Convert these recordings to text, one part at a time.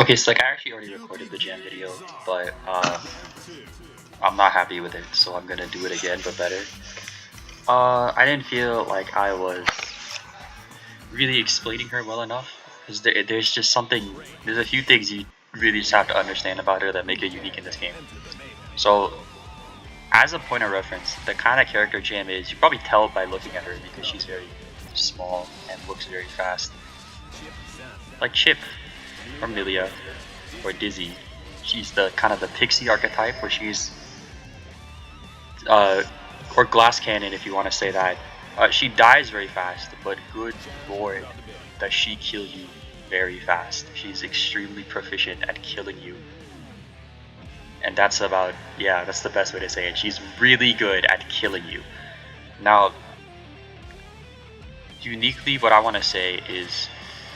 Okay, so like I actually already recorded the jam video, but I'm not happy with it, so I'm gonna do it again, but better. I didn't feel like I was really explaining her well enough, because there's just something, there's a few things you really just have to understand about her that make her unique in this game. So, as a point of reference, the kind of character Jam is, you probably tell by looking at her because she's very small and looks very fast. Like Chip, or Milia, or Dizzy. She's the kind of the pixie archetype where she's or glass cannon if you want to say that. She dies very fast, but good lord, does she kill you very fast. She's extremely proficient at killing you. And that's about, yeah, that's the best way to say it. She's really good at killing you. Now, uniquely what I want to say is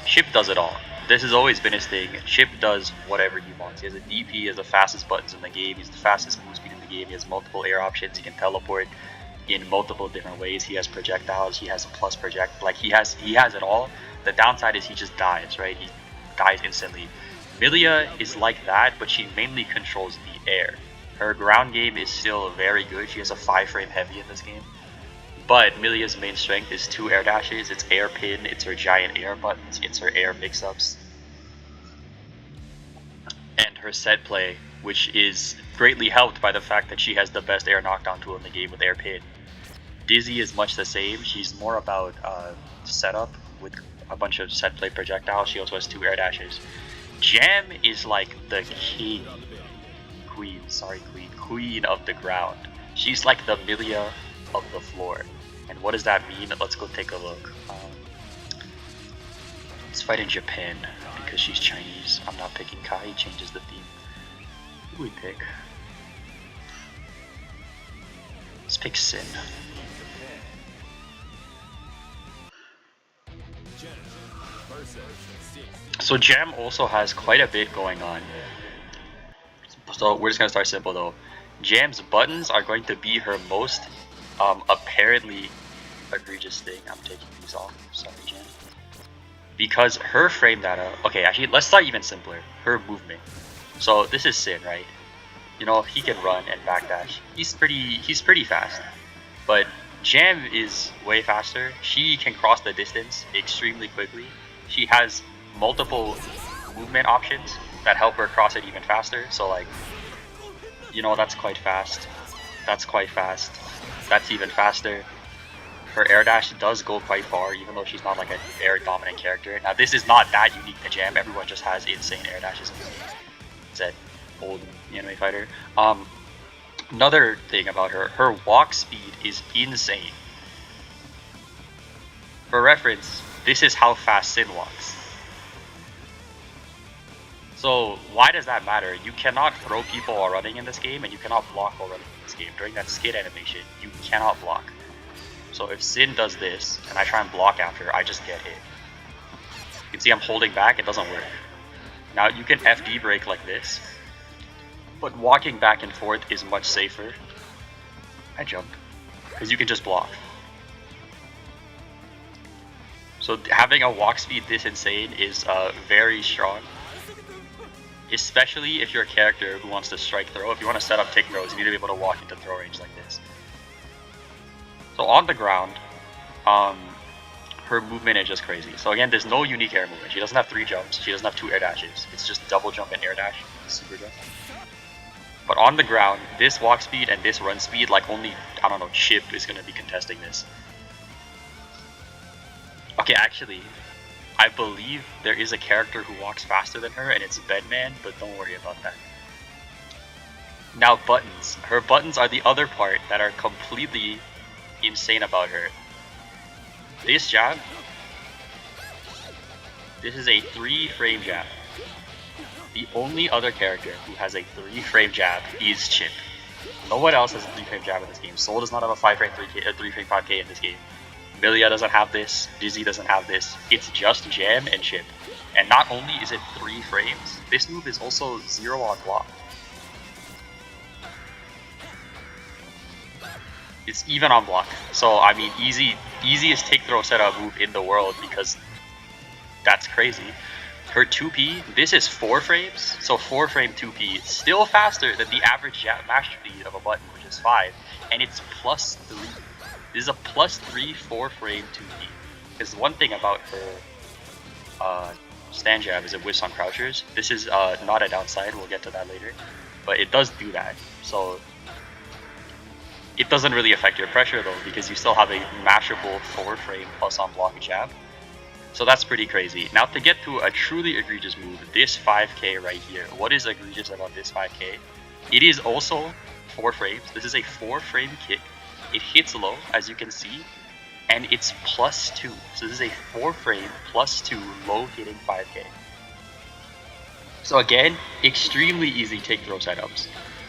Chip does it all. This has always been his thing. Chip does whatever he wants. He has a DP, he has the fastest buttons in the game, he's the fastest move speed in the game, he has multiple air options, he can teleport in multiple different ways, he has projectiles, he has a plus project, like he has it all. The downside is he just dies, right? He dies instantly. Milia is like that, but she mainly controls the air. Her ground game is still very good. She has a 5-frame heavy in this game. But Milia's main strength is 2 air dashes, it's air pin, it's her giant air buttons, it's her air mix-ups, and her set play, which is greatly helped by the fact that she has the best air knockdown tool in the game with air pin. Dizzy is much the same. She's more about setup with a bunch of set play projectiles. She also has 2 air dashes. Jam is like the queen of the ground. She's like the Milia of the floor. And what does that mean? Let's go take a look. Let's fight in Japan because she's Chinese. I'm not picking Kai. He changes the theme. Who do we pick? Let's pick Sin. So Jam also has quite a bit going on. So we're just gonna start simple though. Jam's buttons are going to be her most apparently egregious thing. I'm taking these off. Sorry, Jam. Because her frame data. Okay, actually, let's start even simpler. Her movement. So this is Sin, right? You know, he can run and backdash. He's pretty fast. But Jam is way faster. She can cross the distance extremely quickly. She has multiple movement options that help her cross it even faster. So like, you know, that's quite fast. That's quite fast. That's even faster. Her air dash does go quite far, even though she's not like an air dominant character. Now this is not that unique to Jam. Everyone just has insane air dashes in this game. It's an old anime fighter. Another thing about her walk speed is insane. For reference, this is how fast Sin walks. So why does that matter? You cannot throw people while running in this game, and you cannot block while running in this game. During that skid animation, you cannot block. So if Sin does this, and I try and block after, I just get hit. You can see I'm holding back, it doesn't work. Now you can FD break like this, but walking back and forth is much safer. I jumped, because you can just block. So having a walk speed this insane is very strong. Especially if you're a character who wants to strike throw. If you want to set up tick throws, you need to be able to walk into throw range like this. So on the ground, her movement is just crazy. So again, there's no unique air movement. She doesn't have 3 jumps. She doesn't have 2 air dashes. It's just double jump and air dash, super jump. But on the ground, this walk speed and this run speed, like only, I don't know, Chip is going to be contesting this. Okay, actually, I believe there is a character who walks faster than her, and it's Bedman, but don't worry about that. Now buttons. Her buttons are the other part that are completely insane about her. This jab, this is a 3-frame jab. The only other character who has a 3-frame jab is Chip. No one else has a 3-frame jab in this game. Soul does not have a 3-frame 5K in this game. Milia doesn't have this, Dizzy doesn't have this. It's just Jam and Chip. And not only is it 3 frames, this move is also 0 on block. It's even on block. So I mean, easiest take throw setup move in the world, because that's crazy. her 2P, this is 4 frames, so 4 frame 2P, still faster than the average mash speed of a button, which is 5, and it's +3. This is a +3 4 frame 2P. Because one thing about her stand jab is it whiffs on crouchers. This is not a downside, we'll get to that later, but it does do that, so it doesn't really affect your pressure though, because you still have a mashable 4 frame plus on block jab. So that's pretty crazy. Now to get to a truly egregious move, this 5K right here. What is egregious about this 5K? It is also 4 frames. This is a 4 frame kick. It hits low, as you can see, and it's +2. So this is a 4 frame +2 low hitting 5K. So again, extremely easy take throw setups.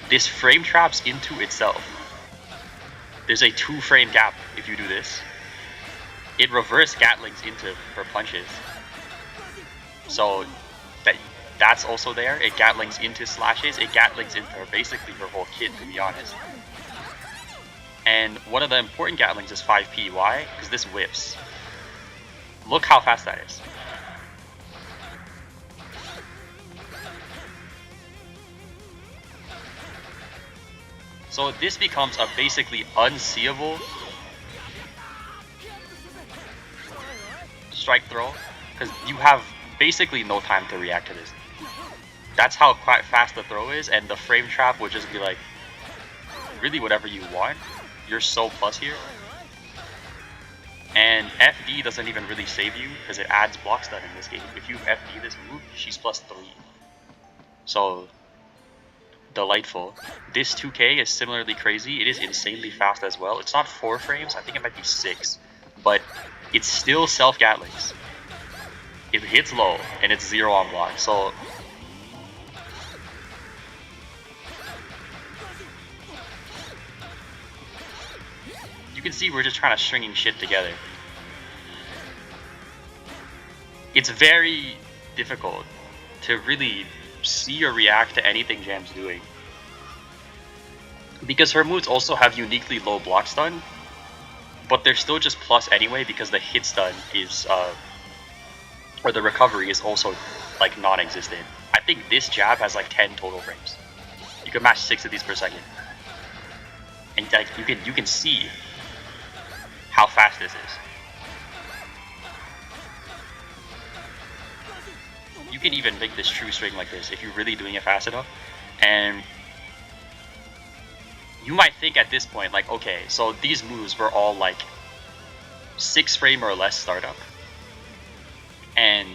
This frame traps into itself. There's a 2 frame gap if you do this. It reverse Gatlings into her punches. So that's also there. It Gatlings into slashes. It Gatlings into her, basically her whole kit, to be honest. And one of the important Gatlings is 5P. Why? Because this whiffs. Look how fast that is. So this becomes a basically unseeable strike throw, because you have basically no time to react to this. That's how quite fast the throw is, and the frame trap would just be like, really whatever you want. You're so plus here. And FD doesn't even really save you, because it adds block stun in this game. If you FD this move, she's +3. So, delightful. This 2K is similarly crazy. It is insanely fast as well. It's not 4 frames, I think it might be 6. But it's still self-Gatlings. It hits low, and it's 0 on block, so... You can see we're just trying to stringing shit together. It's very difficult to really see or react to anything Jam's doing, because her moves also have uniquely low block stun, but they're still just plus anyway, because the hit stun is, or the recovery is also like non-existent. I think this jab has like 10 total frames. You can mash 6 of these per second, and like you can see how fast this is. You can even make this true string like this if you're really doing it fast enough, and you might think at this point, like, okay, so these moves were all like 6 frame or less startup. And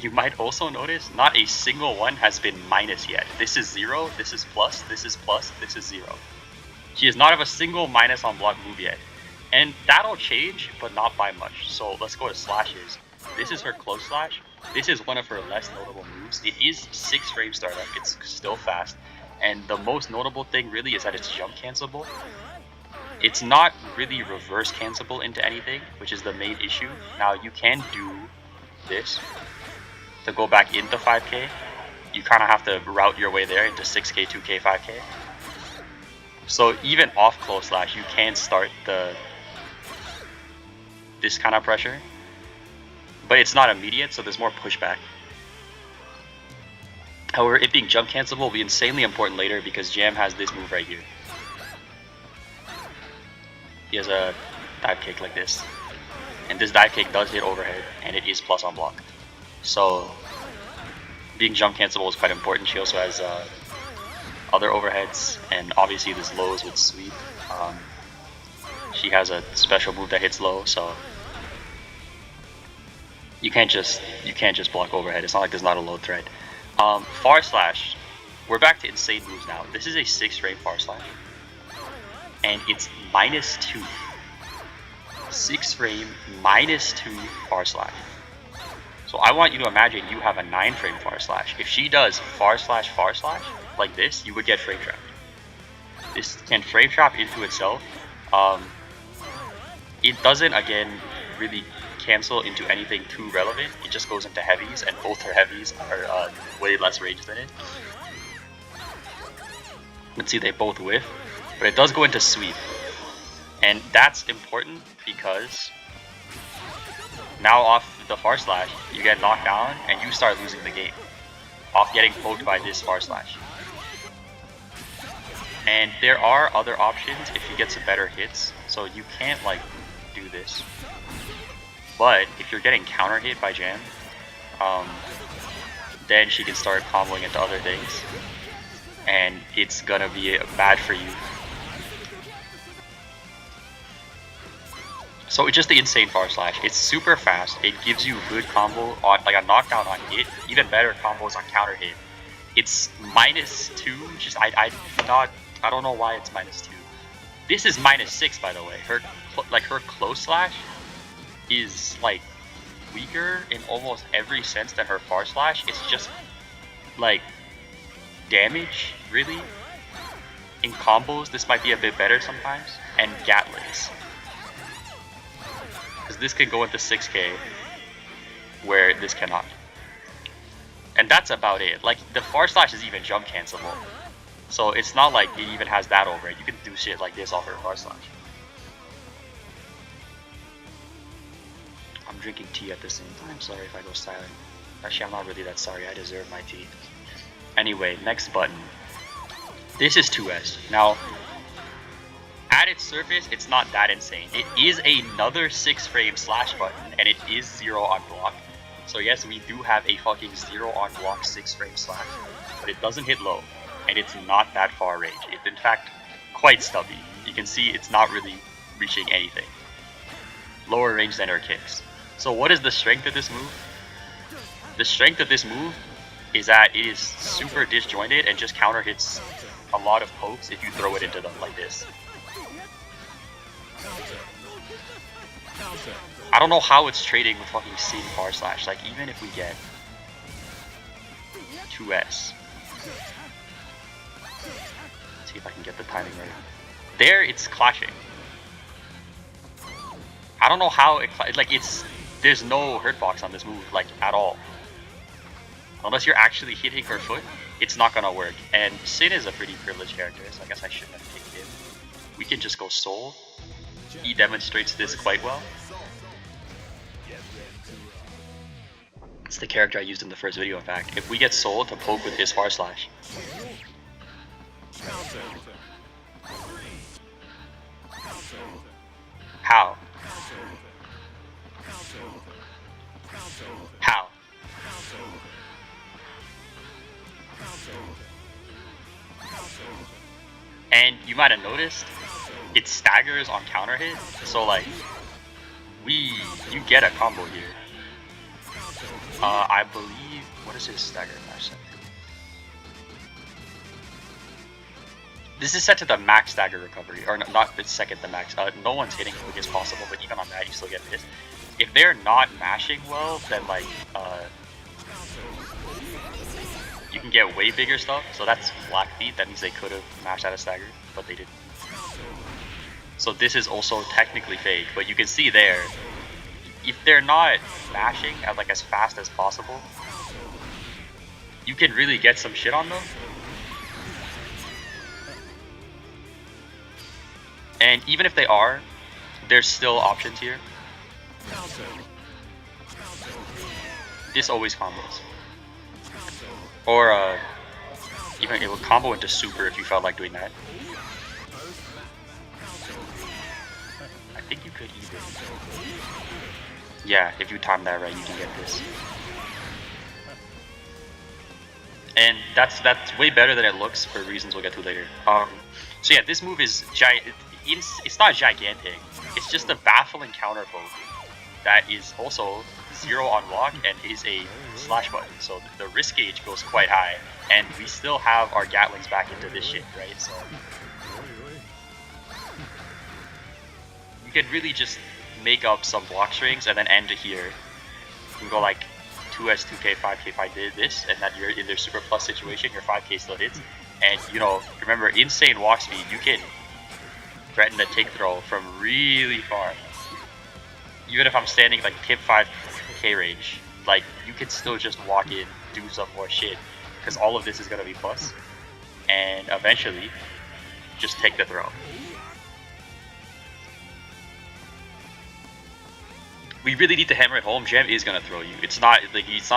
you might also notice not a single one has been minus yet. This is 0, this is plus, this is plus, this is 0. She does not have a single minus on block move yet. And that'll change, but not by much. So let's go to slashes. This is her close slash. This is one of her less notable moves. It is 6 frame startup, it's still fast. And the most notable thing really is that it's jump cancelable. It's not really reverse cancelable into anything, which is the main issue. Now you can do this to go back into 5K. You kind of have to route your way there into 6K, 2K, 5K. So even off close slash, you can start this kind of pressure, but it's not immediate, so there's more pushback. However, it being jump cancelable will be insanely important later, because Jam has this move right here. He has a dive kick like this, and this dive kick does hit overhead, and it is plus on block. So being jump cancelable is quite important. She also has other overheads, and obviously this lows with sweep. She has a special move that hits low, so you can't just block overhead. It's not like there's not a low threat. Far slash, we're back to insane moves now. This is a 6 frame far slash, and it's -2. 6 frame -2 far slash. So I want you to imagine you have a 9 frame far slash. If she does far slash like this, you would get frame trapped. This can frame trap into itself. It doesn't, again, really cancel into anything too relevant. It just goes into heavies, and both her heavies are way less range than it. Let's see, they both whiff, but it does go into sweep, and that's important because now off the far slash, you get knocked down and you start losing the game off getting poked by this far slash. And there are other options if you get some better hits, so you can't like do this. But if you're getting counter hit by Jam, then she can start comboing into other things, and it's gonna be bad for you. So it's just the insane far slash. It's super fast. It gives you good combo on like a knockdown on hit, even better combos on counter hit. It's -2. Just I don't know why it's -2. This is -6 by the way. Her close slash is like weaker in almost every sense than her far slash. It's just like damage really. In combos this might be a bit better sometimes, and Gatlings. Because this can go into 6k where this cannot. And that's about it. Like the far slash is even jump cancelable. So it's not like it even has that over it. You can do shit like this off her far slash. I'm drinking tea at the same time. Sorry if I go silent. Actually, I'm not really that sorry. I deserve my tea. Anyway, next button. This is 2S. Now, at its surface, it's not that insane. It is another 6-frame slash button, and it is 0 on block. So yes, we do have a fucking 0 on block 6-frame slash, but it doesn't hit low, and it's not that far range. It's in fact quite stubby. You can see it's not really reaching anything. Lower range than her kicks. So what is the strength of this move? The strength of this move is that it is super disjointed and just counter hits a lot of pokes if you throw it into them like this. I don't know how it's trading with fucking Sin far slash. Like even if we get 2S. Let's see if I can get the timing right. There it's clashing. I don't know how it like there's no hurtbox on this move like at all. Unless you're actually hitting her foot, it's not gonna work. And Sin is a pretty privileged character, so I guess I shouldn't have taken him. We can just go Soul. He demonstrates this quite well. It's the character I used in the first video, in fact. If we get Soul to poke with his far slash. How? How? And you might have noticed, it staggers on counter hit, so like, you get a combo here. I believe, what is his stagger match set to? This is set to the max stagger recovery, or not the second the max. No one's hitting as quick as possible, but even on that you still get hit. If they're not mashing well, then like, you can get way bigger stuff. So that's flat feet. That means they could have mashed out a stagger, but they didn't. So this is also technically fake, but you can see there, if they're not mashing at like as fast as possible, you can really get some shit on them. And even if they are, there's still options here. This always combos. Or even it would combo into super if you felt like doing that. I think you could even. Yeah, if you time that right, you can get this. And that's way better than it looks for reasons we'll get to later. So yeah, this move is it's not gigantic. It's just a baffling counter poke that is also 0 on block and is a slash button. So the risk gauge goes quite high, and we still have our Gatlings back into this shit, right? So you can really just make up some block strings and then end here. You can go like 2S, 2K, 5K if I did this, and then you're in their super plus situation, your 5K still hits. And you know, remember, insane walk speed, you can threaten the take throw from really far. Even if I'm standing like tip 5K range, like you can still just walk in, do some more shit, because all of this is gonna be plus, and eventually just take the throw. we really need to hammer it home. Jam is gonna throw you. It's not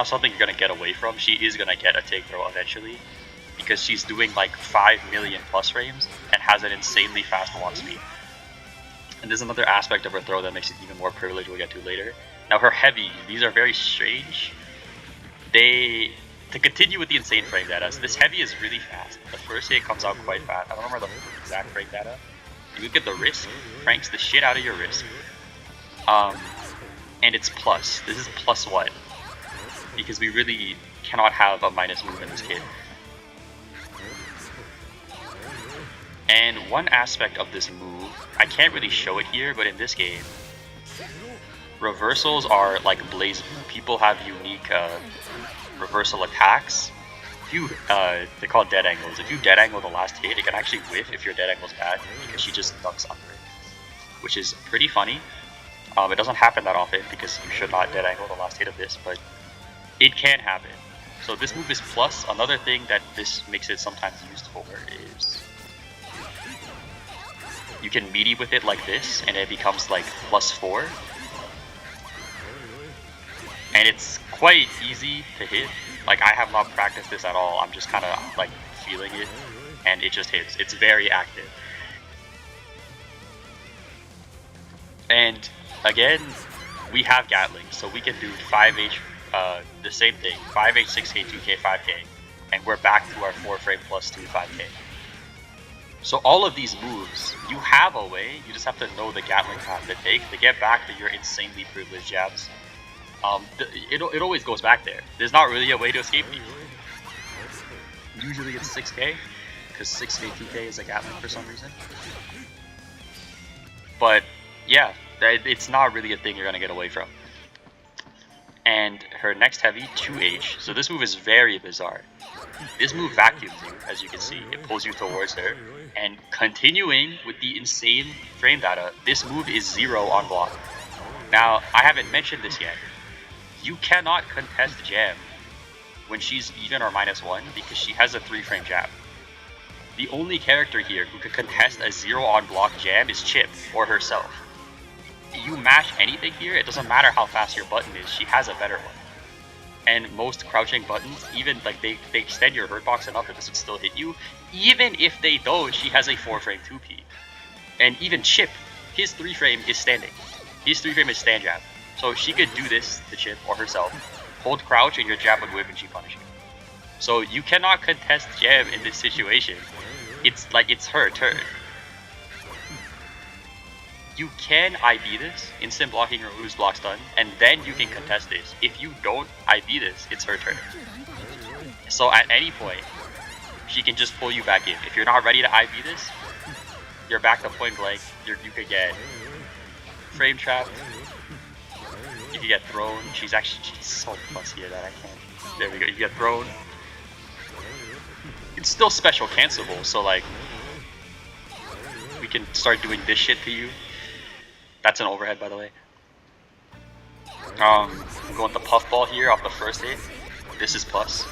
something you're gonna get away from. She is gonna get a take throw eventually, because she's doing like 5 million plus frames and has an insanely fast walk speed. And there's another aspect of her throw that makes it even more privileged we'll get to later. Now her heavy, these are very strange. To continue with the insane frame data, so this heavy is really fast. The first hit comes out quite fast. I don't remember the exact frame data. You look at the risk, cranks the shit out of your risk. And it's plus. This is +1. Because we really cannot have a minus move in this kit. And one aspect of this move, I can't really show it here, but in this game, reversals are like Blaze. People have unique reversal attacks. If you, they're called dead angles. If you dead angle the last hit, it can actually whiff if your dead angle's bad, because she just ducks under it, which is pretty funny. It doesn't happen that often, because you should not dead angle the last hit of this, but it can happen. So this move is plus. Another thing that this makes it sometimes used for is you can meaty with it like this, and it becomes like +4. And it's quite easy to hit. Like, I have not practiced this at all. I'm just kind of like feeling it, and it just hits. It's very active. And again, we have Gatling, so we can do 5H, the same thing, 5H, 6K, 2K, 5K, and we're back to our 4 frame plus 2, 5K. So all of these moves, you have a way, you just have to know the Gatling path to take to get back to your insanely privileged jabs. It always goes back there. There's not really a way to escape these. Usually it's 6K, because 6K, 2K is a Gatling for some reason. But yeah, it's not really a thing you're gonna get away from. And her next heavy, 2H. So this move is very bizarre. This move vacuums you, as you can see. It pulls you towards her. And continuing with the insane frame data, this move is 0 on block. Now, I haven't mentioned this yet. You cannot contest Jam when she's even or -1, because she has a 3 frame jab. The only character here who could contest a 0 on block Jam is Chip, or herself. You mash anything here, it doesn't matter how fast your button is, she has a better one. And most crouching buttons, even like they extend your hurt box enough that this would still hit you. Even if they don't, she has a 4 frame 2P. And even Chip, his 3 frame is standing. His 3 frame is stand jab. So she could do this to Chip or herself, hold crouch, and your jab would whip and she punish you. So you cannot contest Jam in this situation. It's like it's her turn. You can IB this, instant blocking removes block stun, and then you can contest this. If you don't IB this, it's her turn. So at any point, she can just pull you back in. If you're not ready to IB this, you're back to point blank. You could get frame trapped. You can get thrown. She's so plus here that I can't. There we go. You get thrown. It's still special cancelable, so like we can start doing this shit to you. That's an overhead, by the way. I'm going the puffball here off the first hit. This is plus.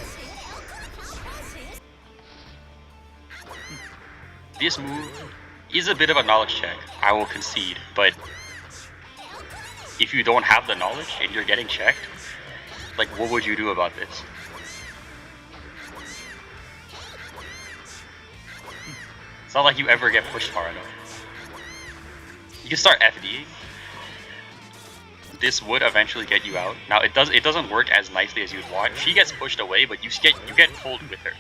This move is a bit of a knowledge check, I will concede, but if you don't have the knowledge and you're getting checked, like, what would you do about this? It's not like you ever get pushed far enough. You can start FDing. This would eventually get you out. Now it doesn't work as nicely as you'd want. She gets pushed away, but you get pulled with her.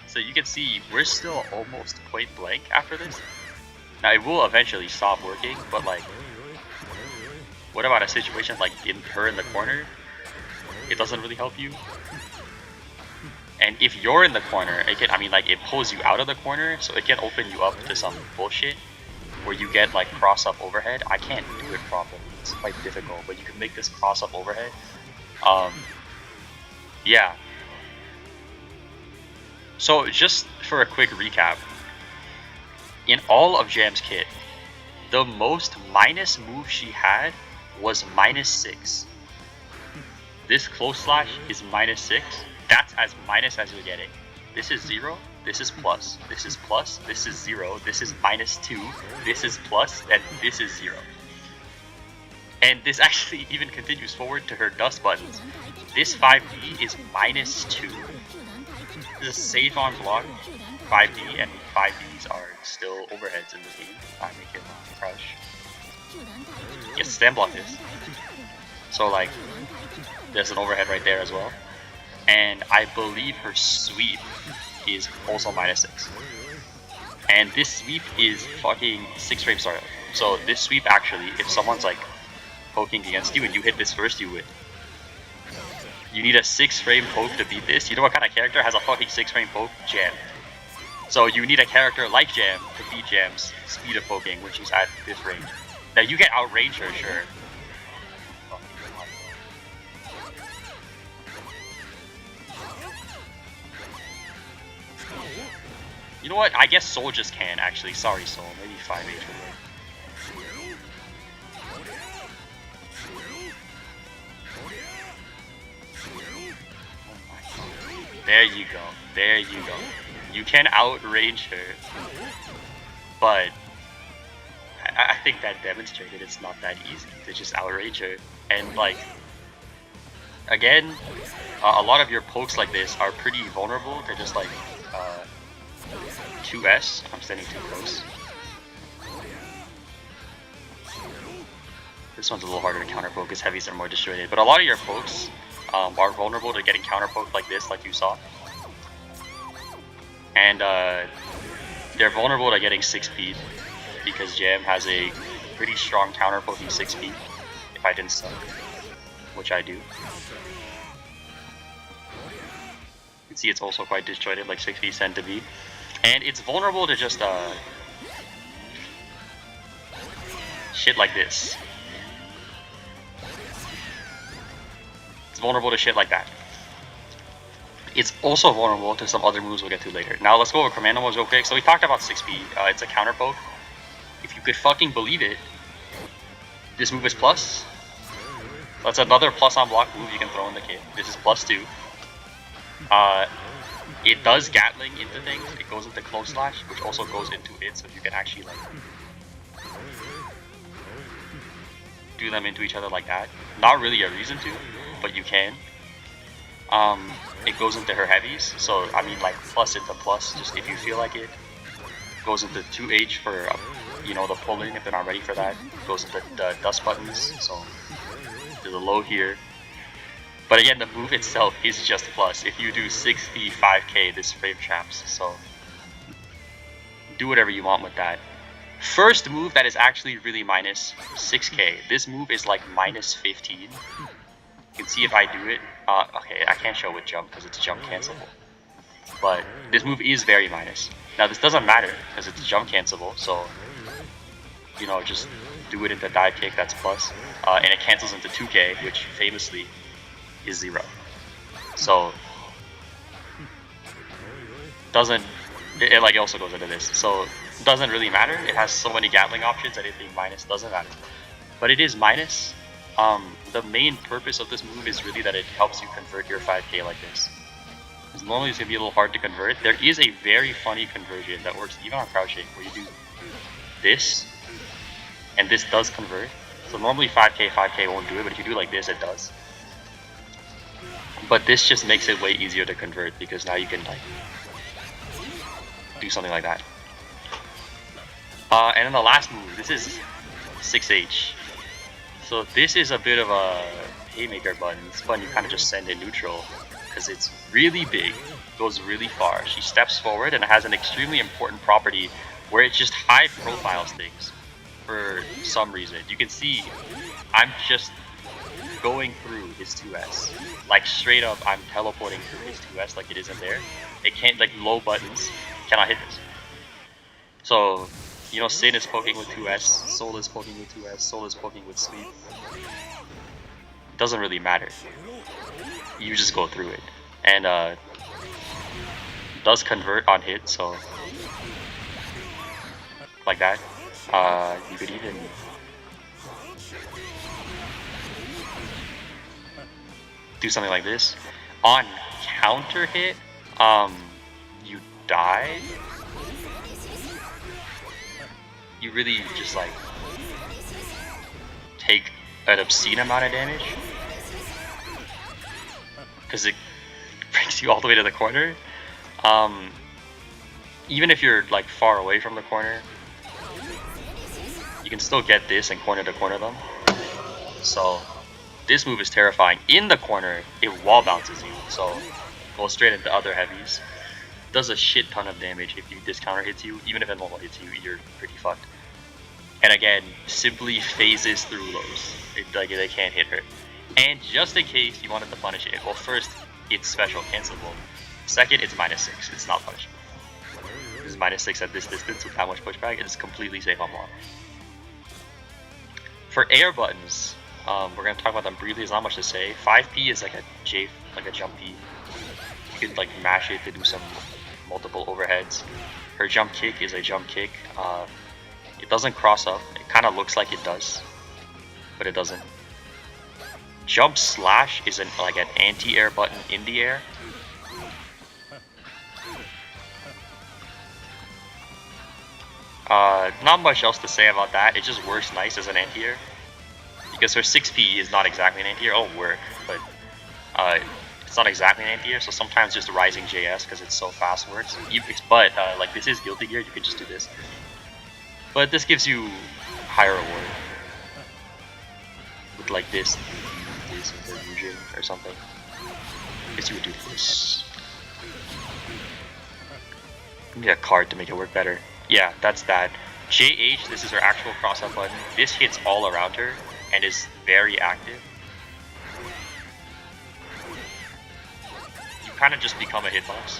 So you can see we're still almost point blank after this. Now it will eventually stop working, but like, what about a situation like her in the corner? It doesn't really help you. And if you're in the corner, it pulls you out of the corner, so it can open you up to some bullshit where you get like cross up overhead. I can't do it properly. It's quite difficult, but you can make this cross up overhead. Yeah. So just for a quick recap, in all of Jam's kit, the most minus move she had was -6. This close slash is -6. That's as minus as you're getting. This is 0, this is plus, this is plus, this is 0, this is -2, this is plus, and this is 0. And this actually even continues forward to her dust buttons. This 5D is -2. This is safe on block 5D, and 5Ds are still overheads in this game. I make him crush. Yes, stand block this. So like, there's an overhead right there as well. And I believe her sweep is also -6. And this sweep is fucking 6 frame startup. So this sweep actually, if someone's like poking against you and you hit this first, you win. You need a 6 frame poke to beat this. You know what kind of character has a fucking 6 frame poke? Jam. So you need a character like Jam to beat Jam's speed of poking, which is at this range. Now you can outrange her, sure. You know what? I guess Soul just can actually. Sorry, Soul. Maybe 5H would work. There you go. There you go. You can outrange her, but I think that demonstrated it's not that easy to just outrange her. And like, again, a lot of your pokes like this are pretty vulnerable to just like 2S. I'm standing too close. This one's a little harder to counter poke because heavies are more disjointed, but a lot of your pokes are vulnerable to getting counter poked like this, like you saw. And they're vulnerable to getting 6 speed because Jam has a pretty strong counter poking 6 speed if I didn't suck, which I do. You can see it's also quite disjointed like 6 speed tend to be. And it's vulnerable to just shit like this. It's vulnerable to shit like that. It's also vulnerable to some other moves we'll get to later. Now let's go over commando modes real quick. So we talked about 6 speed. It's a counter poke. If you could fucking believe it, this move is plus. That's another plus on block move you can throw in the kit. This is +2. It does Gatling into things. It goes into close slash, which also goes into it, so you can actually like do them into each other like that. Not really a reason to, but you can. It goes into her heavies, so I mean like plus into plus, just if you feel like it. Goes into 2H for you know, the pulling if they're not ready for that. Goes into the dust buttons, so there's a low here. But again, the move itself is just plus. If you do 65k, this frame traps, so do whatever you want with that. First move that is actually really -6k. This move is like -15. You can see if I do it. Okay, I can't show with jump because it's jump cancelable. But this move is very minus. Now this doesn't matter because it's jump cancelable, so you know, just do it into dive kick, that's plus. And it cancels into 2k, which famously is 0. So doesn't it like it also goes into this. So doesn't really matter. It has so many Gatling options that it being minus doesn't matter. But it is minus. The main purpose of this move is really that it helps you convert your 5k like this. Because normally it's gonna be a little hard to convert. There is a very funny conversion that works even on crouching where you do this and this does convert. So normally 5k won't do it, but if you do like this, it does. But this just makes it way easier to convert because now you can like do something like that. And then the last move, this is 6H. So this is a bit of a haymaker button. This button you kind of just send in neutral because it's really big, goes really far. She steps forward and it has an extremely important property where it just high profiles things for some reason. You can see I'm just going through his 2S. Like straight up, I'm teleporting through his 2S like it isn't there. It can't, like low buttons cannot hit this. So, you know, Sin is poking with 2S, Soul is poking with 2S, Soul is poking with Sweep. It doesn't really matter. You just go through it. And does convert on hit, so like that. You could even do something like this. On counter hit, you die. You really just like take an obscene amount of damage. Because it brings you all the way to the corner. Even if you're like far away from the corner, you can still get this and corner to corner them. So this move is terrifying. In the corner, it wall bounces you, so go straight into other heavies. Does a shit ton of damage if this counter hits you. Even if it normal hits you, you're pretty fucked. And again, simply phases through lows. They can't hit her. And just in case you wanted to punish it, well, first, it's special, cancelable. Second, it's -6. It's not punishable. This is -6 at this distance with that much pushback. It's completely safe on block. For air buttons, we're gonna talk about them briefly. There's not much to say. 5P is like a jump P. You can like mash it to do some multiple overheads. Her jump kick is a jump kick. It doesn't cross up. It kind of looks like it does, but it doesn't. Jump slash is like an anti-air button in the air. Not much else to say about that. It just works nice as an anti-air. Because her 6P is not exactly an anti-air. It'll work, but it's not exactly an anti-air. So sometimes just rising JS because it's so fast works. But like this is Guilty Gear, you can just do this. But this gives you higher reward. With like this illusion or something. I guess you would do this. You need a card to make it work better. Yeah, that's that. JH, this is her actual cross-up button. This hits all around her and is very active. You kind of just become a hitbox.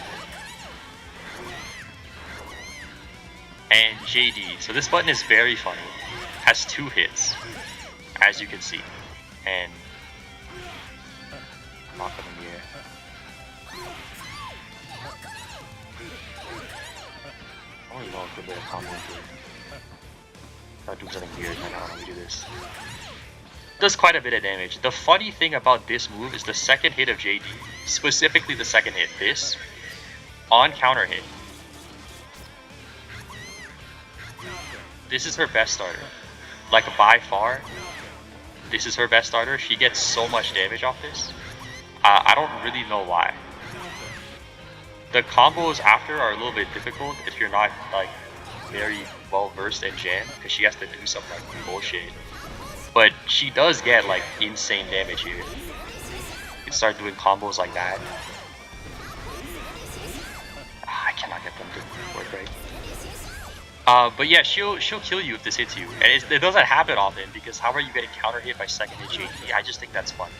And JD, so this button is very funny. Has 2 hits, as you can see. And knock them in the air. I don't know a good bit of combo into it. I'll do something weird, I don't know how we do this. Does quite a bit of damage. The funny thing about this move is the second hit of JD, specifically the second hit, this, on counter hit. This is her best starter. Like by far, this is her best starter. She gets so much damage off this. I don't really know why. The combos after are a little bit difficult if you're not like very well versed in Jam, because she has to do some like bullshit. But she does get like insane damage here. You can start doing combos like that. I cannot get them to work right. But yeah, she'll kill you if this hits you, and it doesn't happen often because how are you getting counter hit by second hit JD? I just think that's fun.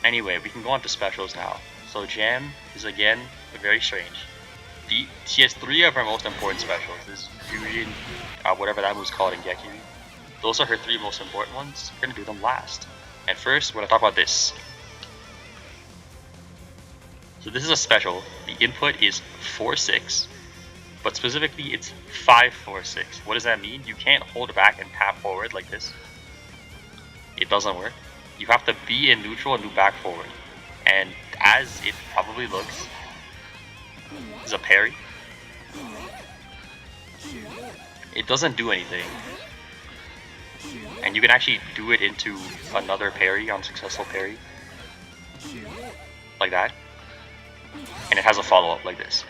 Anyway, we can go on to specials now. So Jam is again very strange. She has 3 of her most important specials. This Fusion, whatever that move's called in Gekiu. Those are her 3 most important ones. We're gonna do them last. And first, we're gonna talk about this. So this is a special. The input is 4-6, but specifically it's 5-4-6. What does that mean? You can't hold back and tap forward like this. It doesn't work. You have to be in neutral and do back forward. And as it probably looks, is a parry. It doesn't do anything. And you can actually do it into another parry on successful parry. Like that. And it has a follow-up like this.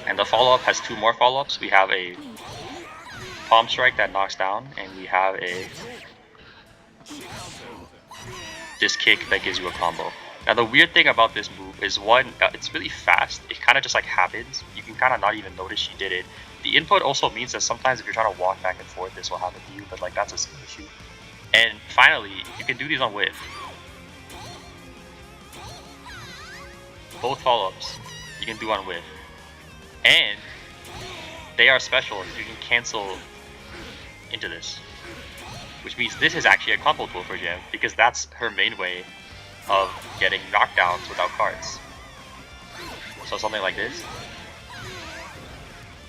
And the follow-up has 2 more follow-ups. We have a palm strike that knocks down, and we have this kick that gives you a combo. Now the weird thing about this move is one, it's really fast. It kind of just like happens. You can kind of not even notice she did it. The input also means that sometimes if you're trying to walk back and forth, this will happen to you, but like that's a skill issue. And finally, you can do these on whiff. Both follow-ups you can do on whiff. And they are special. You can cancel into this. Which means this is actually a combo tool for Jam, because that's her main way of getting knockdowns without cards. So something like this.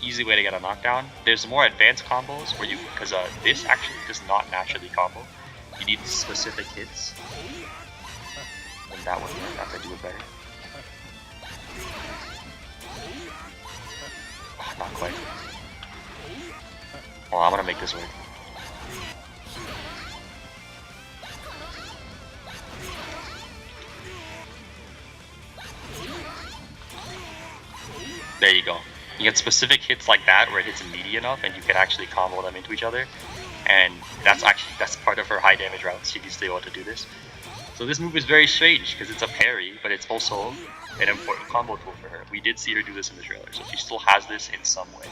Easy way to get a knockdown. There's more advanced combos where you, because this actually does not naturally combo. You need specific hits. And that one, I have to do it better. Oh, not quite. Well, I'm gonna make this work. There you go. You get specific hits like that where it hits meaty enough and you can actually combo them into each other. And that's part of her high damage routes. She needs to be able to do this. So this move is very strange because it's a parry, but it's also an important combo tool for her. We did see her do this in the trailer, so she still has this in some way.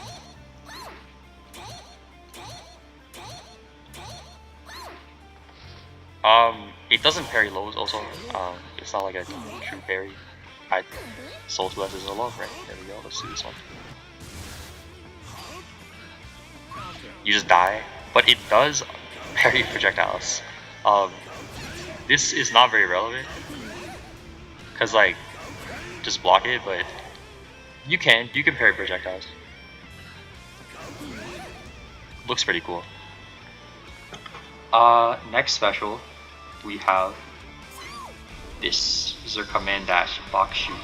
It doesn't parry lows also. It's not like a true parry. Soul 2 is a low, right? There we go, let's do this one. You just die, but it does parry projectiles. This is not very relevant, cause like, just block it, but you can parry projectiles. Looks pretty cool. Next special, we have this. This is our command dash, Bakushu.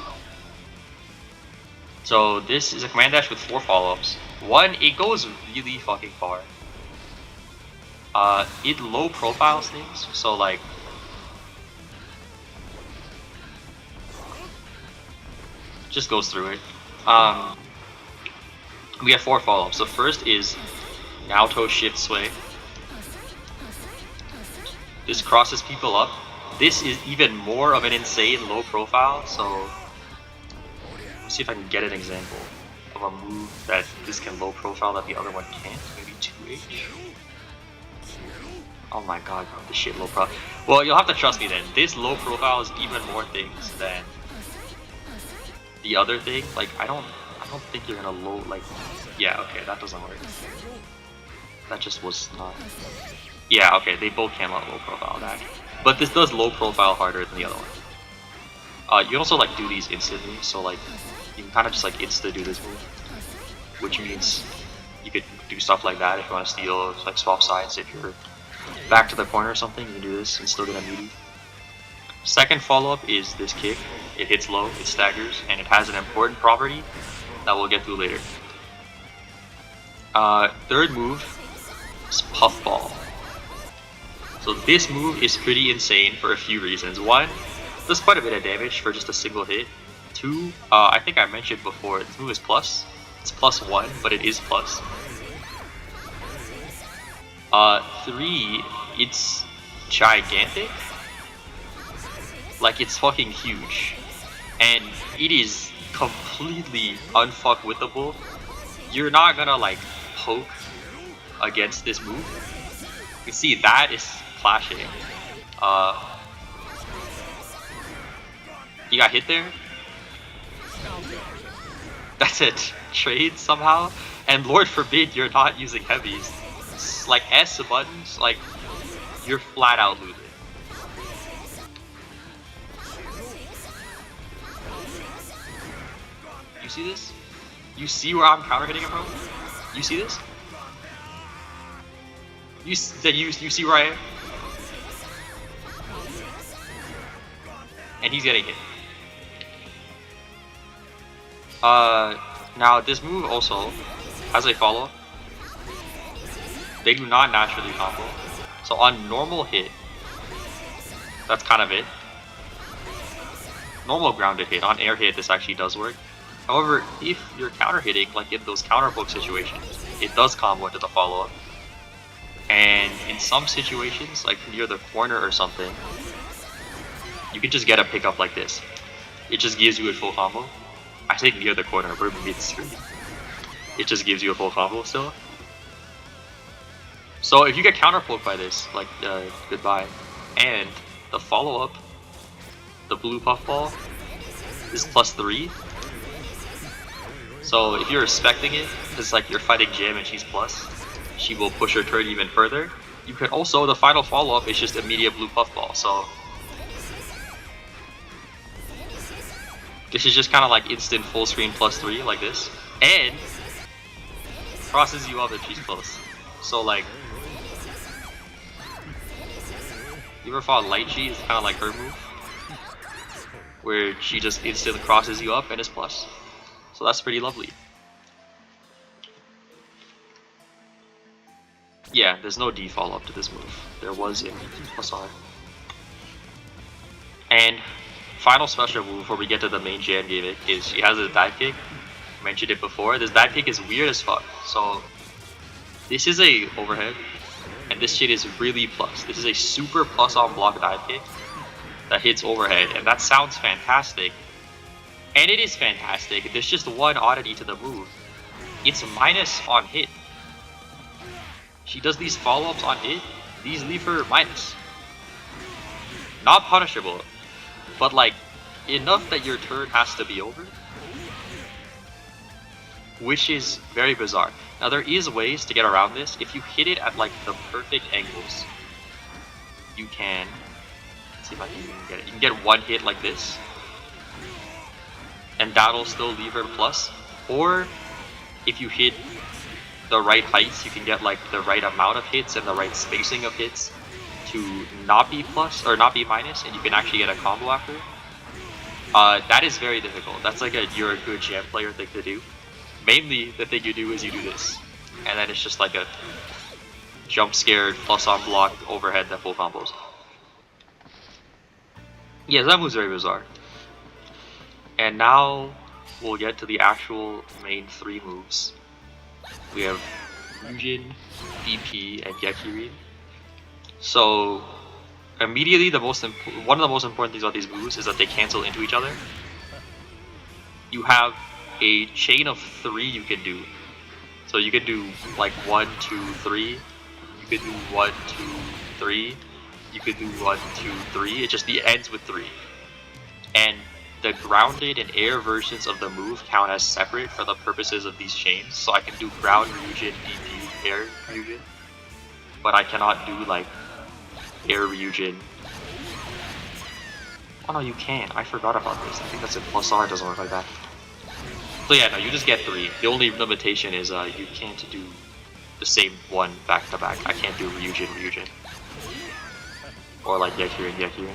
So this is a command dash with 4 follow-ups. One, it goes really fucking far. It low profiles things, so like, just goes through it. We have 4 follow-ups. The first is Naoto Shift Sway. This crosses people up. This is even more of an insane low profile, so let's see if I can get an example of a move that this can low profile that the other one can't. Maybe 2H. Oh my god, this shit low profile. Well, you'll have to trust me then. This low profile is even more things than the other thing. Like, I don't think you're gonna low, like, yeah, okay, that doesn't work. That just was not. Yeah, okay, they both can low profile that. But this does low profile harder than the other one. You can also like do these instantly, so like you can kind of just like insta do this move, which means you could do stuff like that if you want to steal, like swap sides. If you're back to the corner or something, you can do this and still get a meaty. Second follow up is this kick. It hits low, it staggers, and it has an important property that we'll get through later. Third move is Puffball. So this move is pretty insane for a few reasons. One, does quite a bit of damage for just a single hit. Two, I think I mentioned before, this move is plus. It's +1, but it is plus. 3, it's gigantic. Like, it's fucking huge. And it is completely unfuckwithable. You're not gonna like poke against this move. You can see that is flashing. You got hit there? That's it. Trade somehow? And Lord forbid you're not using heavies. It's like S buttons, like, you're flat out losing. You see this? You see where I'm counter hitting him from? You see this? You see where I am? And he's getting hit. Now this move also has a follow-up. They do not naturally combo. So on normal hit, that's kind of it. Normal grounded hit, on air hit this actually does work. However, if you're counter hitting, like in those counter poke situations, it does combo into the follow-up. And in some situations, like near the corner or something, you can just get a pickup like this. It just gives you a full combo. I think near the corner, we're mid-screen. It just gives you a full combo still. So if you get counter poked by this, like, goodbye. And the follow-up, the blue puffball, is +3. So if you're expecting it, because like you're fighting Jim and she's plus, she will push her turn even further. You could also, the final follow-up is just immediate blue puffball, so this is just kind of like instant full screen +3 like this, and crosses you up if she's close. So like, you ever fought Light G? It's kind of like her move, where she just instantly crosses you up and is plus. So that's pretty lovely. Yeah, there's no D follow-up to this move. There was in +R. And final special move before we get to the main jam gimmick is she has a dive kick. mentioned it before, this dive kick is weird as fuck. So this is a overhead, and this shit is really plus. This is a super plus on block dive kick that hits overhead, and that sounds fantastic. And it is fantastic. There's just one oddity to the move. It's minus on hit. She does these follow-ups on hit, these leave her minus. Not punishable, but like enough that your turn has to be over, which is very bizarre. Now there is ways to get around this. If you hit it at like the perfect angles, you can, let's see if I can even get it. You can get one hit like this, and that'll still leave her plus. Or if you hit the right heights, you can get like the right amount of hits and the right spacing of hits to not be plus or not be minus, and you can actually get a combo after. That is very difficult. That's like you're a good jam player thing to do. Mainly, the thing you do is you do this, and then it's just like a jump scared plus on block overhead that full combos. Yeah, that move's very bizarre. And now we'll get to the actual main three moves. We have Ryujin, DP, and Gekiryu. So immediately, one of the most important things about these moves is that they cancel into each other. You have a chain of 3 you can do. So you could do like 1, 2, 3. You could do 1, 2, 3. You could do 1, 2, 3. It just ends with 3. And the grounded and air versions of the move count as separate for the purposes of these chains. So I can do ground Ryujin, DP, air Ryujin, but I cannot do like air Ryujin. Oh no, you can. I forgot about this. I think that's it. Plus R doesn't work like that. So yeah, no, you just get 3. The only limitation is you can't do the same one back to back. I can't do Ryujin. Or like Gekiryu.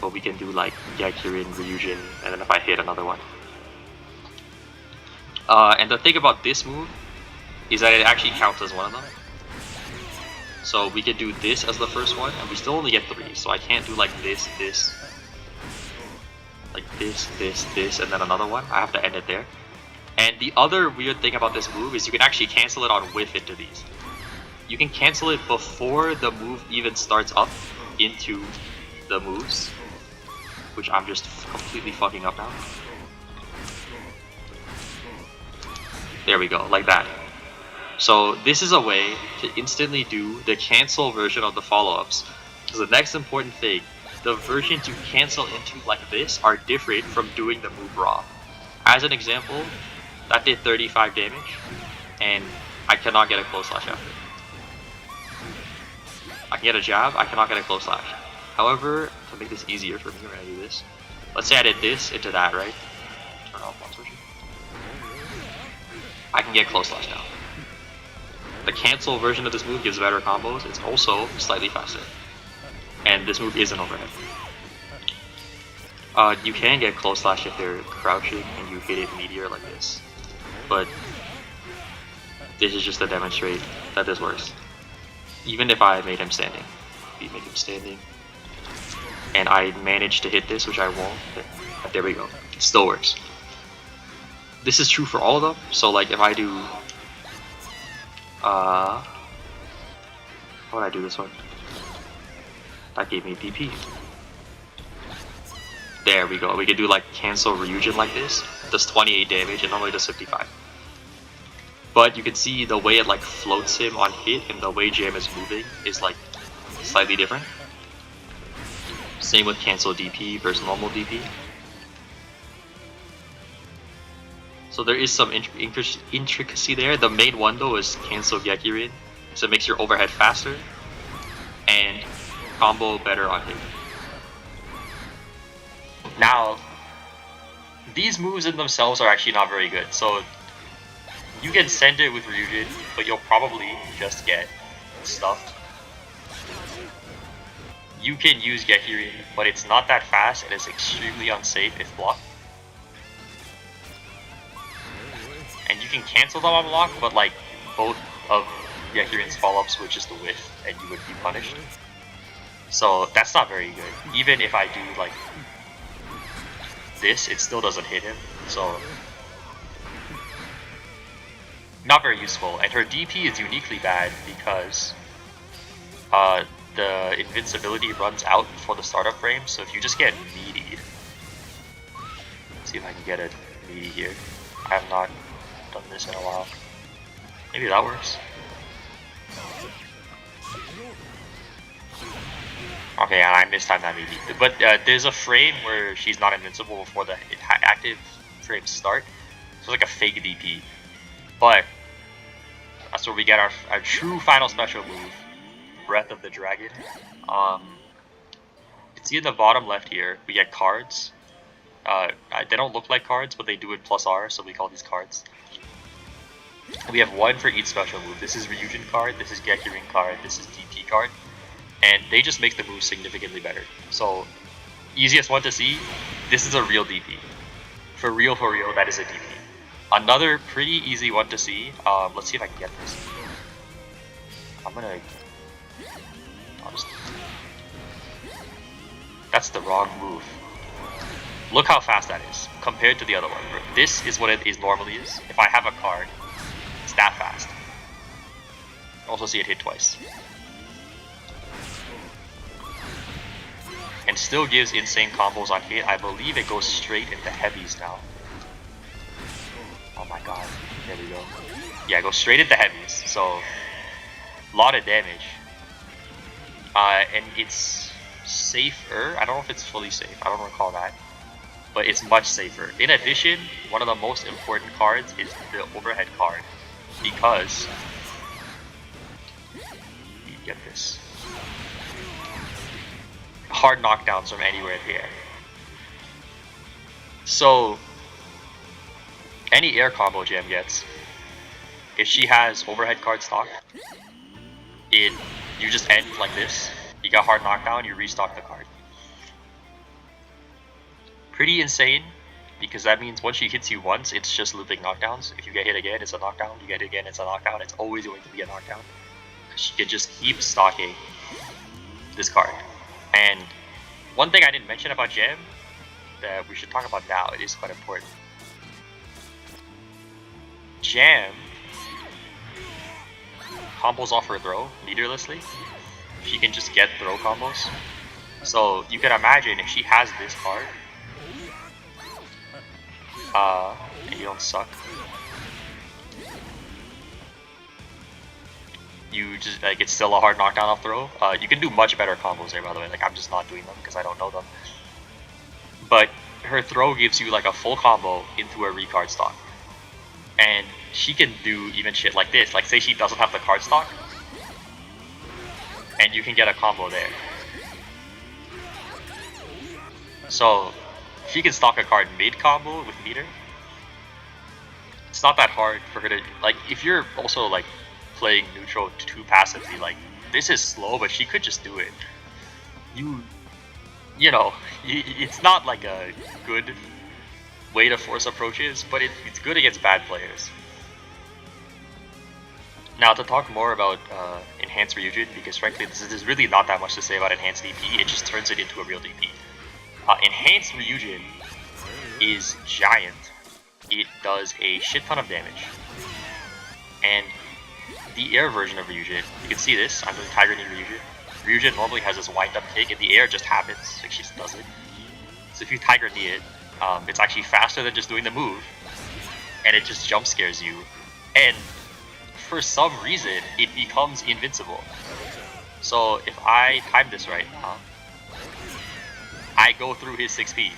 But we can do like Gekiryu, Ryujin, and then if I hit another one. And the thing about this move is that it actually counts as one of them. So we could do this as the first one, and we still only get 3. So I can't do like this, like this, and then another one. I have to end it there. And the other weird thing about this move is you can actually cancel it on whiff into these. You can cancel it before the move even starts up into the moves, which I'm just completely fucking up now. There we go, like that. So this is a way to instantly do the cancel version of the follow-ups. Because the next important thing, the versions you cancel into like this are different from doing the move raw. As an example, that did 35 damage, and I cannot get a close slash after. I can get a jab, I cannot get a close slash. However, to make this easier for me when I do this, let's say I did this into that, right? Turn off one switch. I can get close slash now. The cancel version of this move gives better combos. It's also slightly faster. And this move isn't overhead. You can get close slash if they're crouching and you hit it meteor like this. But this is just to demonstrate that this works. Even if I made him standing. We make him standing. And I managed to hit this, which I won't. But there we go. It still works. This is true for all of them. So like if I do how would I do this one? That gave me DP. There we go. We could do like cancel Ryujin like this. It does 28 damage and normally does 55. But you can see the way it like floats him on hit and the way Jam is moving is like slightly different. Same with cancel DP versus normal DP. So there is some intricacy there. The main one though is cancel Gekiryu, so it makes your overhead faster and combo better on hit. Now, these moves in themselves are actually not very good. So you can send it with Ryujin, but you'll probably just get stuffed. You can use Gekiryu, but it's not that fast and it's extremely unsafe if blocked. And you can cancel them on block, but like both of Gekiryu's follow-ups would just whiff and you would be punished. So that's not very good. Even if I do like this, it still doesn't hit him. So not very useful. And her DP is uniquely bad because the invincibility runs out before the startup frame. So if you just get meaty, see if I can get a meaty here. I have not done this in a while. Maybe that works. Okay, I mistimed that maybe. But there's a frame where she's not invincible before the active frames start. So it's like a fake DP. But that's where we get our true final special move, Breath of the Dragon. You can see in the bottom left here, we get cards. They don't look like cards, but they do it plus R, so we call these cards. We have one for each special move. This is Ryujin card, this is Gekirin card, this is DP card. And they just make the move significantly better. So, easiest one to see, this is a real DP. For real, that is a DP. Another pretty easy one to see, let's see if I can get this. That's the wrong move. Look how fast that is, compared to the other one. This is what it is normally is. If I have a card, it's that fast. Also see it hit twice. And still gives insane combos on hit. I believe it goes straight into heavies now. Oh my god, there we go. Yeah, it goes straight into heavies, so a lot of damage. And it's safer. I don't know if it's fully safe, I don't recall that. But it's much safer. In addition, one of the most important cards is the overhead card. Because, you get this. Hard knockdowns from anywhere in the air. So, any air combo Jam gets, if she has overhead card stock, you just end like this. You got hard knockdown, you restock the card. Pretty insane, because that means once she hits you once, it's just looping knockdowns. If you get hit again, it's a knockdown. You get hit again, it's a knockdown. It's always going to be a knockdown. She can just keep stocking this card. And one thing I didn't mention about Jam that we should talk about now, it is quite important. Jam combos off her throw meterlessly. She can just get throw combos. So you can imagine if she has this card, and you don't suck, you just like it's still a hard knockdown off throw. You can do much better combos there, by the way. Like I'm just not doing them because I don't know them. But her throw gives you like a full combo into a recard stock, and she can do even shit like this. Like say she doesn't have the card stock, and you can get a combo there. So she can stock a card mid combo with meter. It's not that hard for her to like. If you're also like playing neutral too passively, like this is slow, but she could just do it. You know, it's not like a good way to force approaches, but it's good against bad players. Now to talk more about Enhanced Ryujin, because frankly there's really not that much to say about Enhanced DP, it just turns it into a real DP. Enhanced Ryujin is giant. It does a shit ton of damage. And the air version of Ryujin, you can see this, I'm doing Tiger Knee Ryujin. Ryujin normally has this wind up kick, in the air it just happens, like she just does it. So if you Tiger Knee it, it's actually faster than just doing the move, and it just jump scares you. And for some reason, it becomes invincible. So if I time this right, I go through his 6p.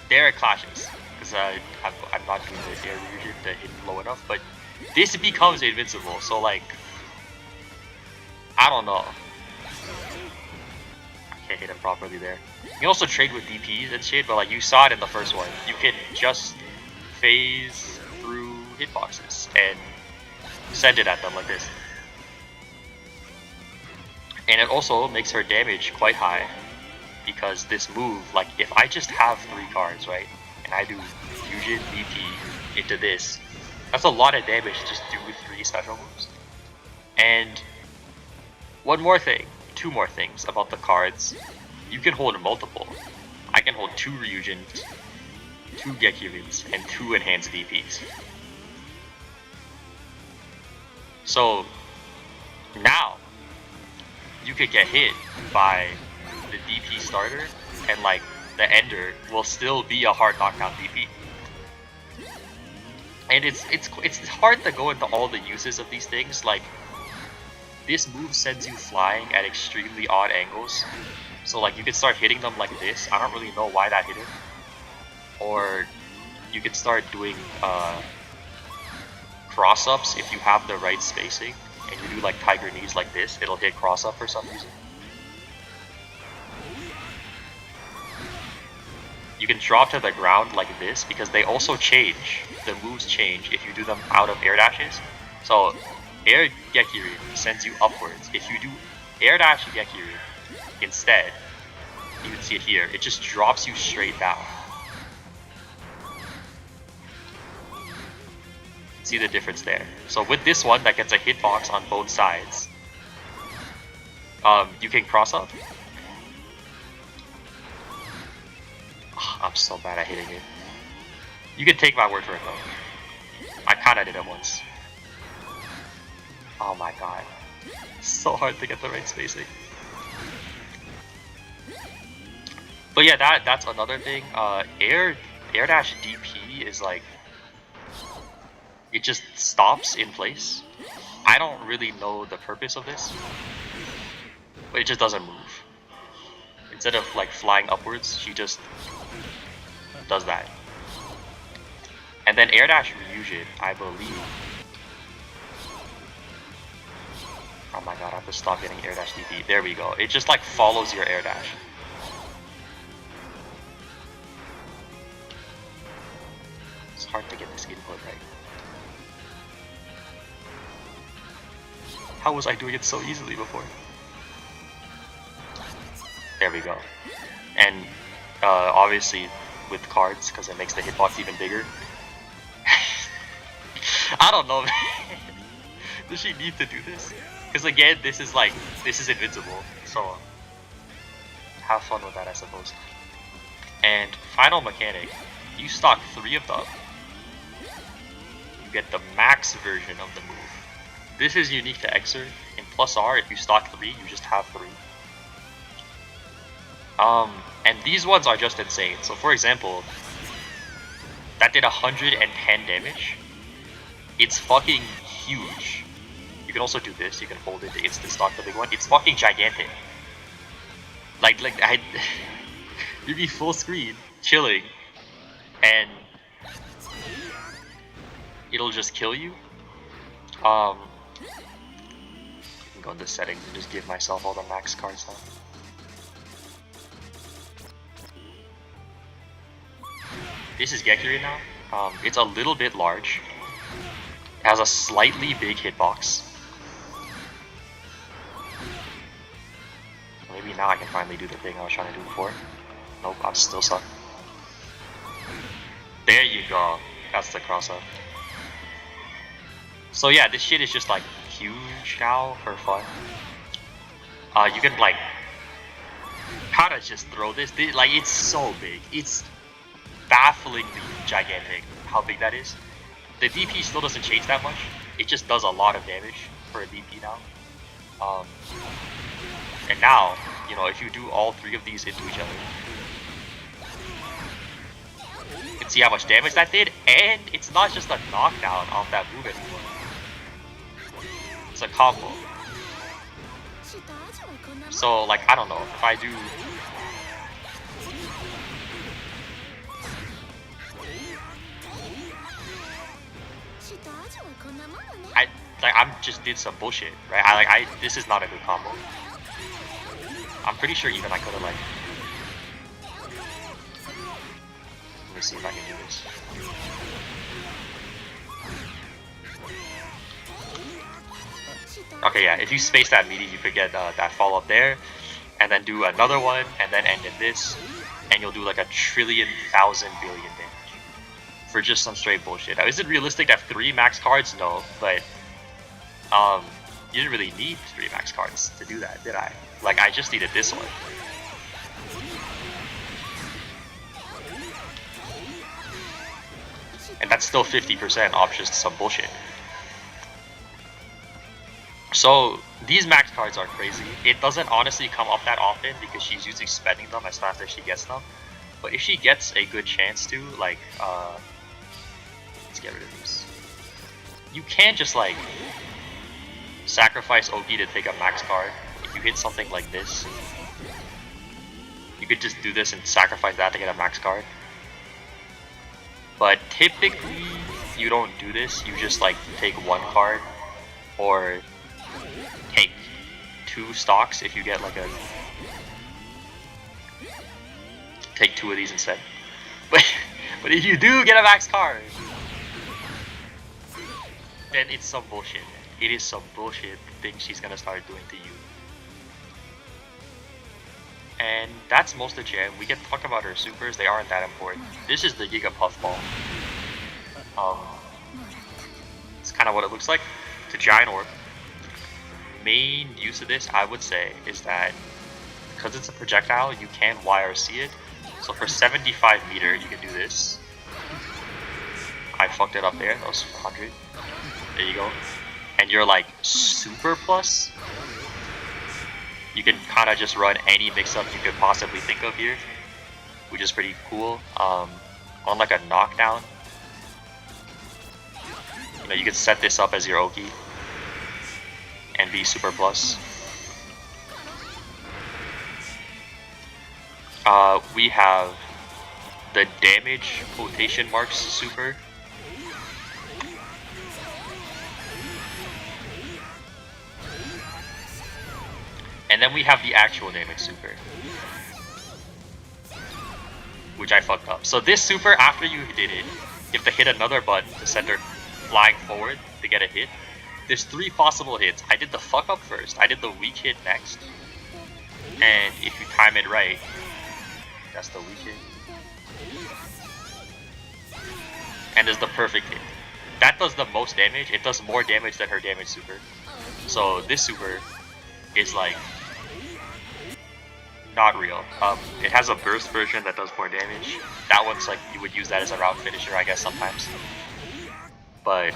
There it clashes, because I'm not doing the air Ryujin to hit low enough, but this becomes invincible, so like, I don't know. I can't hit him properly there. You can also trade with DPs and shit, but like you saw it in the first one. You can just phase through hitboxes and send it at them like this. And it also makes her damage quite high, because this move, like if I just have 3 cards, right, and I do Ryujin DP into this, that's a lot of damage to just do 3 special moves. And one more thing, 2 more things about the cards. You can hold multiple. I can hold 2 Ryujins, 2 Gekiryuns, and 2 enhanced DPs. So now you could get hit by the DP starter, and like the Ender will still be a hard knockdown DP. And it's hard to go into all the uses of these things. Like, this move sends you flying at extremely odd angles. So like you could start hitting them like this. I don't really know why that hit him. Or you could start doing cross ups if you have the right spacing, and you do like tiger knees like this. It'll hit cross up for some reason. You can drop to the ground like this because they also change. The moves change if you do them out of air dashes. So air Gekiryu sends you upwards. If you do air dash Gekiryu instead, you can see it here, it just drops you straight down. See the difference there. So with this one that gets a hitbox on both sides, you can cross up. I'm so bad at hitting it. You can take my word for it though. I kinda did it once. Oh my god. So hard to get the right spacing. But yeah, that's another thing. Air dash DP is like, it just stops in place. I don't really know the purpose of this, but it just doesn't move. Instead of like flying upwards, she just does that. And then air dash Ryujin, I believe. Oh my god, I have to stop getting air dash DP. There we go. It just like follows your air dash. It's hard to get this input right. How was I doing it so easily before? There we go. And obviously with cards, because it makes the hitbox even bigger. I don't know, man. Does she need to do this? Because again, this is invincible, so have fun with that, I suppose. And final mechanic, you stock 3 of them, you get the max version of the move. This is unique to Xer. In Plus R, if you stock 3, you just have 3. And these ones are just insane. So for example, that did 110 damage. It's fucking huge. You can also do this. You can hold it to instant stock the big one. It's fucking gigantic. You'd be full screen, chilling, and it'll just kill you. I can go into settings and just give myself all the max cards now. This is Gekiryu now. It's a little bit large. It has a slightly big hitbox. Maybe now I can finally do the thing I was trying to do before. Nope, I'm still stuck. There you go. That's the cross up. So yeah, this shit is just like huge now for fun. You can like kinda just throw this. Like, it's so big. It's bafflingly gigantic how big that is. The DP still doesn't change that much. It just does a lot of damage for a DP now. And now, you know, if you do all 3 of these into each other, you can see how much damage that did. And it's not just a knockdown off that move anymore. It's a combo. So like, I don't know, if I do I'm just did some bullshit, right? This is not a good combo. I'm pretty sure even I could have like, let me see if I can do this. Okay, yeah, if you space that meaty, you could get that follow up there, and then do another one, and then end in this, and you'll do like 1,000,000,000,000,000,000 damage for just some straight bullshit. Now, is it realistic to have 3 max cards? No, but you didn't really need 3 max cards to do that, did I? Like, I just needed this one. And that's still 50% off just some bullshit. So these max cards are crazy. It doesn't honestly come up that often because she's usually spending them as fast as she gets them. But if she gets a good chance to, like, let's get rid of these. You can't just like sacrifice Oki to take a max card. If you hit something like this, you could just do this and sacrifice that to get a max card. But typically, you don't do this. You just like take one card, or take 2 stocks if you get like a. Take 2 of these instead. But if you do get a max card, then it's some bullshit. It is some bullshit thing she's gonna start doing to you. And that's most of Jam. We can talk about her supers, they aren't that important. This is the Giga Puffball. It's kind of what it looks like. It's a giant orb. Main use of this, I would say, is that because it's a projectile, you can YRC it. So for 75 meter, you can do this. I fucked it up there, that was 100. There you go. And you're like super plus. You can kind of just run any mix-up you could possibly think of here, which is pretty cool. On like a knockdown, you know, you can set this up as your Oki and be super plus. We have the damage quotation marks super. And then we have the actual damage super, which I fucked up. So this super, after you did it, you have to hit another button to send her flying forward to get a hit. There's 3 possible hits. I did the fuck up first. I did the weak hit next. And if you time it right, that's the weak hit. And there's the perfect hit. That does the most damage. It does more damage than her damage super. So this super is like not real. It has a burst version that does more damage. That one's like, you would use that as a round finisher, I guess, sometimes. But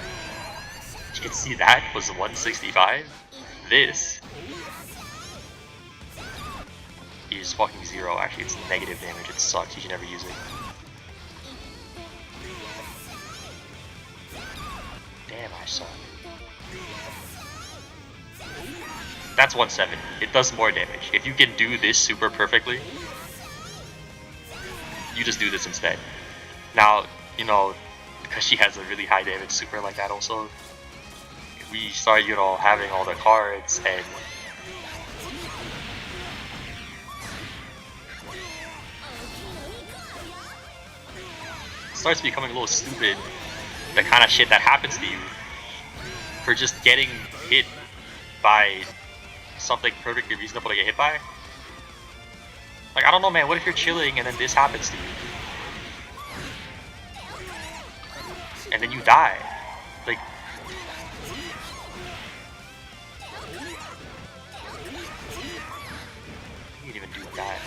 you can see that was 165. This is fucking 0. Actually, it's negative damage. It sucks. You should never use it. Damn, I suck. That's 170. It does more damage. If you can do this super perfectly, you just do this instead. Now, you know, because she has a really high damage super like that also, we start, you know, having all the cards, and it starts becoming a little stupid, the kind of shit that happens to you for just getting hit by something perfectly reasonable to get hit by. Like, I don't know, man, what if you're chilling and then this happens to you? And then you die. Like, you didn't even do that.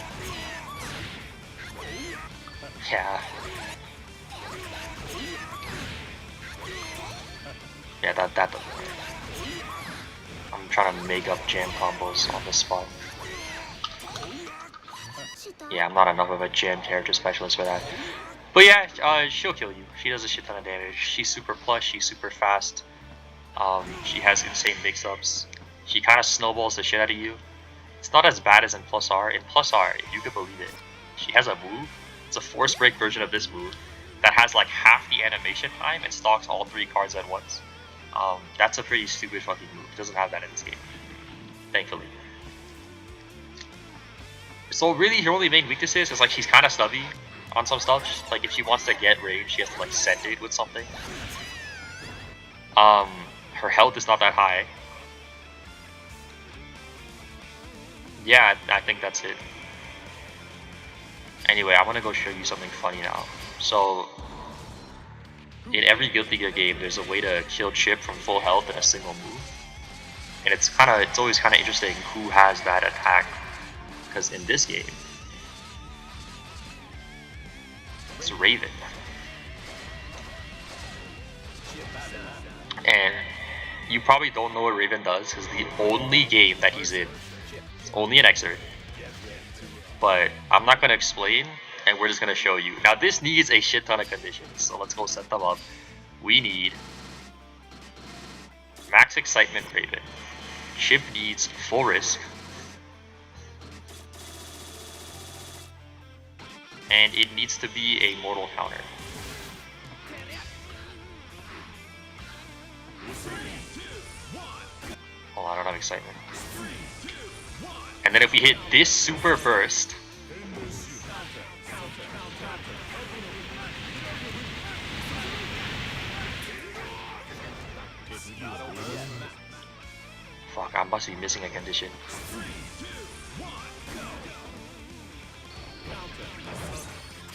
Yeah. Yeah, that doesn't work. I'm trying to make up jam combos on the spot. Yeah, I'm not enough of a jam character specialist for that. But yeah, she'll kill you. She does a shit ton of damage. She's super plush, she's super fast. She has insane mix-ups. She kind of snowballs the shit out of you. It's not as bad as in Plus R. In Plus R, if you could believe it, she has a move. It's a force break version of this move that has like half the animation time and stocks all 3 cards at once. That's a pretty stupid fucking move. It doesn't have that in this game, thankfully. So really, her only main weaknesses is like she's kind of stubby on some stuff. Like if she wants to get range, she has to like send it with something. Her health is not that high. Yeah, I think that's it. Anyway, I want to go show you something funny now. So, in every Guilty Gear game, there's a way to kill Chip from full health in a single move. And it's always kind of interesting who has that attack. Because in this game, it's Raven. And you probably don't know what Raven does because the only game that he's in is only an excerpt. But I'm not gonna explain, and we're just gonna show you. Now this needs a shit ton of conditions, so let's go set them up. We need Max Excitement Raven. Chip needs Full Risk. And it needs to be a mortal counter. Oh, I don't have excitement. And then if we hit this super burst, fuck, I must be missing a condition.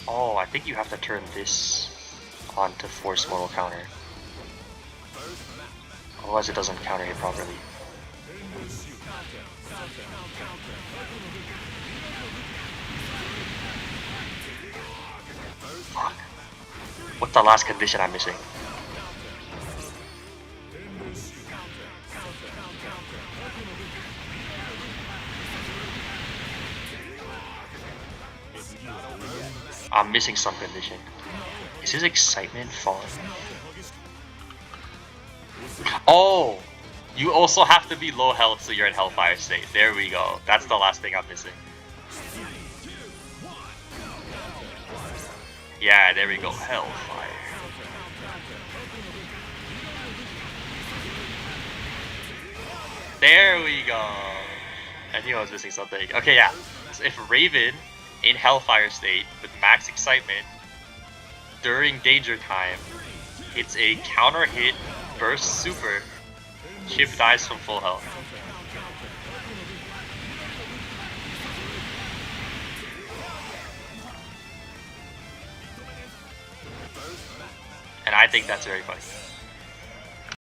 Oh, I think you have to turn this on to force mortal counter. Otherwise it doesn't counter hit properly. Fuck. What's the last condition I'm missing? I'm missing some condition. Is his excitement falling? Oh! You also have to be low health so you're in Hellfire state. There we go. That's the last thing I'm missing. Yeah, there we go. Hellfire. There we go. I knew I was missing something. Okay, yeah. So if Raven in Hellfire state with max excitement during danger time hits a counter hit burst super, Chip dies from full health. And I think that's very funny.